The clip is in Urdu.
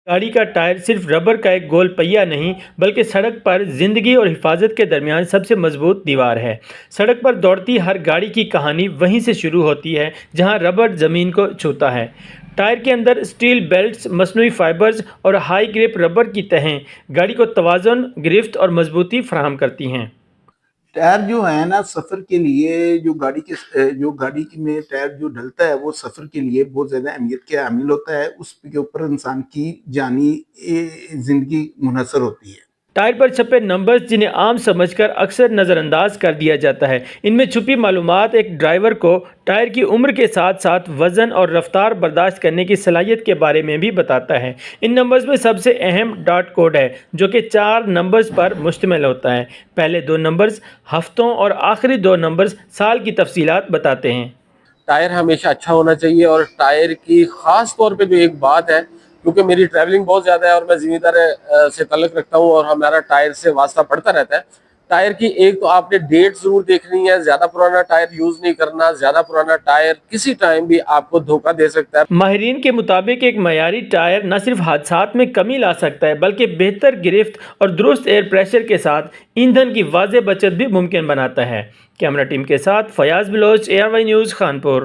گاڑی کا ٹائر صرف ربر کا ایک گول پہیہ نہیں بلکہ سڑک پر زندگی اور حفاظت کے درمیان سب سے مضبوط دیوار ہے۔ سڑک پر دوڑتی ہر گاڑی کی کہانی وہیں سے شروع ہوتی ہے جہاں ربر زمین کو چھوتا ہے۔ ٹائر کے اندر اسٹیل بیلٹس، مصنوعی فائبرز اور ہائی گریپ ربر کی تہیں گاڑی کو توازن، گرفت اور مضبوطی فراہم کرتی ہیں۔ ٹائر جو ہے نا سفر کے لیے جو گاڑی میں ٹائر جو ڈلتا ہے وہ سفر کے لیے بہت زیادہ اہمیت کے حامل ہوتا ہے، اس کے اوپر انسان کی جانی زندگی منحصر ہوتی ہے۔ ٹائر پر چھپے نمبرز جنہیں عام سمجھ کر اکثر نظر انداز کر دیا جاتا ہے، ان میں چھپی معلومات ایک ڈرائیور کو ٹائر کی عمر کے ساتھ ساتھ وزن اور رفتار برداشت کرنے کی صلاحیت کے بارے میں بھی بتاتا ہے۔ ان نمبرز میں سب سے اہم ڈاٹ کوڈ ہے جو کہ 4 نمبرز پر مشتمل ہوتا ہے۔ پہلے 2 نمبرز ہفتوں اور آخری 2 نمبرز سال کی تفصیلات بتاتے ہیں۔ ٹائر ہمیشہ اچھا ہونا چاہیے، اور ٹائر کی خاص طور پہ جو ایک بات ہے، کیونکہ میری ٹریولنگ بہت زیادہ ہے اور میں زمیندار سے تعلق رکھتا ہوں اور ہمارا ٹائر سے واسطہ پڑتا رہتا ہے۔ ٹائر کی ایک تو آپ نے ڈیٹ ضرور دیکھنی ہے، زیادہ پرانا ٹائر یوز نہیں کرنا، زیادہ پرانا ٹائر کسی ٹائم بھی آپ کو دھوکہ دے سکتا ہے۔ ماہرین کے مطابق ایک معیاری ٹائر نہ صرف حادثات میں کمی لا سکتا ہے بلکہ بہتر گرفت اور درست ایئر پریشر کے ساتھ ایندھن کی واضح بچت بھی ممکن بناتا ہے۔ کیمرہ ٹیم کے ساتھ فیاض بلوچ، ARY نیوز، خانپور۔